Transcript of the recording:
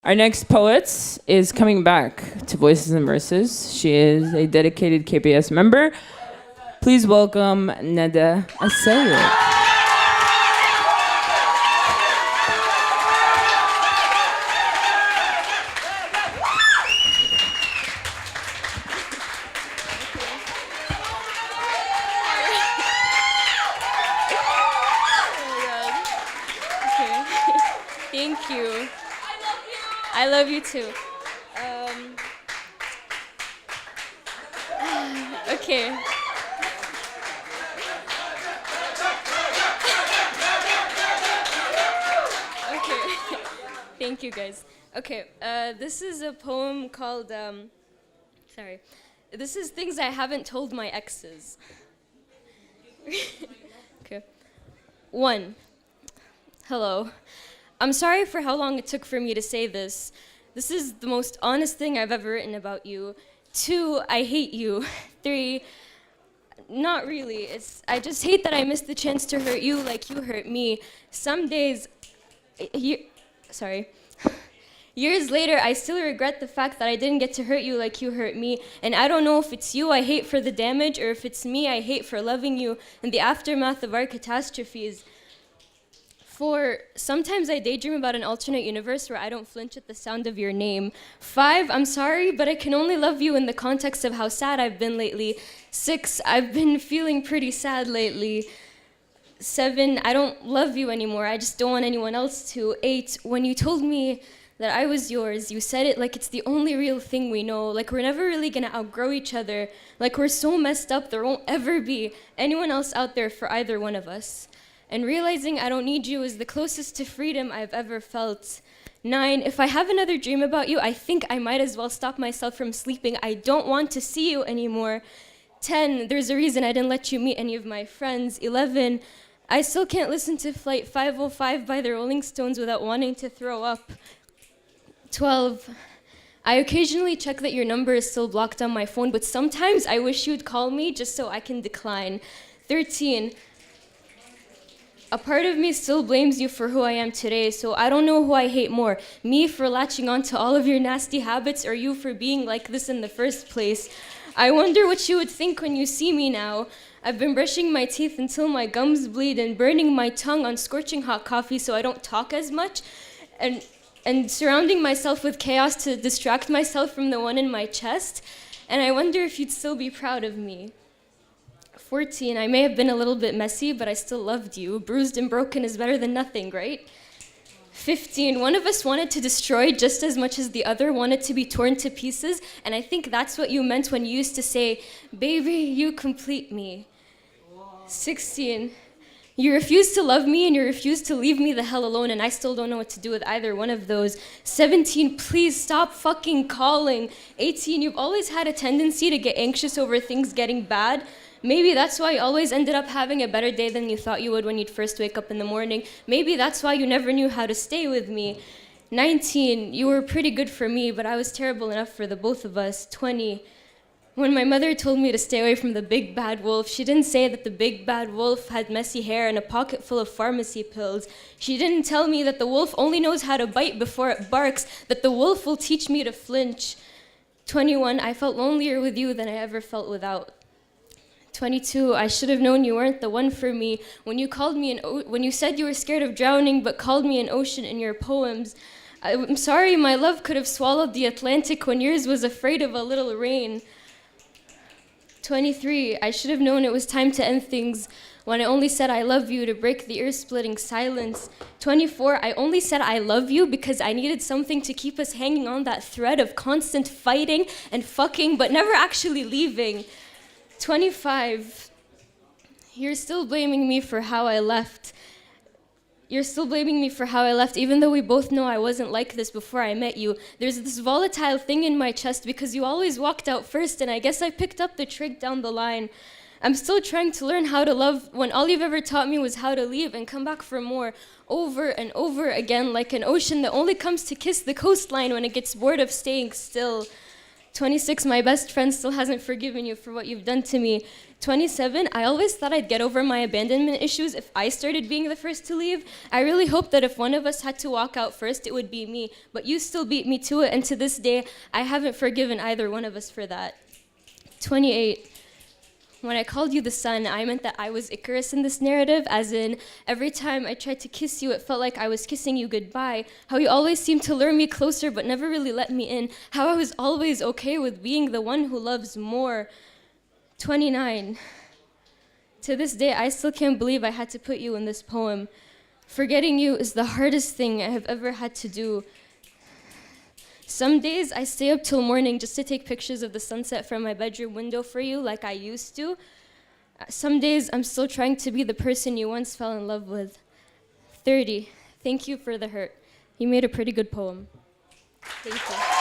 Our next poet is coming back to Voices and Verses. She is a dedicated KPS member. Please welcome Neda Asayed. Thank you. I love you too. Okay. Okay. Thank you, guys. Okay. This is a poem called. Sorry. This is things I haven't told my exes. Okay. 1. Hello. I'm sorry for how long it took for me to say this. This is the most honest thing I've ever written about you. 2, I hate you. 3, not really. I just hate that I missed the chance to hurt you like you hurt me. Some days, years later, I still regret the fact that I didn't get to hurt you like you hurt me. And I don't know if it's you I hate for the damage or if it's me I hate for loving you in the aftermath of our catastrophes. 4, sometimes I daydream about an alternate universe where I don't flinch at the sound of your name. 5, I'm sorry, but I can only love you in the context of how sad I've been lately. 6, I've been feeling pretty sad lately. 7, I don't love you anymore, I just don't want anyone else to. 8, when you told me that I was yours, you said it like it's the only real thing we know, like we're never really gonna outgrow each other, like we're so messed up there won't ever be anyone else out there for either one of us. And realizing I don't need you is the closest to freedom I've ever felt. 9, if I have another dream about you, I think I might as well stop myself from sleeping. I don't want to see you anymore. 10, there's a reason I didn't let you meet any of my friends. 11, I still can't listen to Flight 505 by the Rolling Stones without wanting to throw up. 12, I occasionally check that your number is still blocked on my phone, but sometimes I wish you'd call me just so I can decline. 13, a part of me still blames you for who I am today, so I don't know who I hate more, me for latching on to all of your nasty habits or you for being like this in the first place. I wonder what you would think when you see me now. I've been brushing my teeth until my gums bleed and burning my tongue on scorching hot coffee so I don't talk as much, and surrounding myself with chaos to distract myself from the one in my chest, and I wonder if you'd still be proud of me. 14, I may have been a little bit messy, but I still loved you. Bruised and broken is better than nothing, right? 15, one of us wanted to destroy just as much as the other wanted to be torn to pieces, and I think that's what you meant when you used to say, baby, you complete me. 16, you refuse to love me and you refuse to leave me the hell alone, and I still don't know what to do with either one of those. 17, please stop fucking calling. 18, you've always had a tendency to get anxious over things getting bad. Maybe that's why you always ended up having a better day than you thought you would when you'd first wake up in the morning. Maybe that's why you never knew how to stay with me. 19, you were pretty good for me, but I was terrible enough for the both of us. 20, when my mother told me to stay away from the big bad wolf, she didn't say that the big bad wolf had messy hair and a pocket full of pharmacy pills. She didn't tell me that the wolf only knows how to bite before it barks, that the wolf will teach me to flinch. 21, I felt lonelier with you than I ever felt without. 22, I should have known you weren't the one for me. When you called me when you said you were scared of drowning but called me an ocean in your poems. I'm sorry my love could have swallowed the Atlantic when yours was afraid of a little rain. 23, I should have known it was time to end things when I only said I love you to break the ear-splitting silence. 24, I only said I love you because I needed something to keep us hanging on that thread of constant fighting and fucking but never actually leaving. 25, you're still blaming me for how I left. You're still blaming me for how I left, even though we both know I wasn't like this before I met you. There's this volatile thing in my chest because you always walked out first, and I guess I picked up the trick down the line. I'm still trying to learn how to love when all you've ever taught me was how to leave and come back for more, over and over again, like an ocean that only comes to kiss the coastline when it gets bored of staying still. 26, my best friend still hasn't forgiven you for what you've done to me. 27, I always thought I'd get over my abandonment issues if I started being the first to leave. I really hoped that if one of us had to walk out first, it would be me. But you still beat me to it, and to this day, I haven't forgiven either one of us for that. 28, when I called you the sun, I meant that I was Icarus in this narrative, as in, every time I tried to kiss you, it felt like I was kissing you goodbye. How you always seemed to lure me closer, but never really let me in. How I was always okay with being the one who loves more. 29, to this day, I still can't believe I had to put you in this poem. Forgetting you is the hardest thing I have ever had to do. Some days I stay up till morning just to take pictures of the sunset from my bedroom window for you like I used to. Some days I'm still trying to be the person you once fell in love with. 30, thank you for the hurt. You made a pretty good poem. Thank you.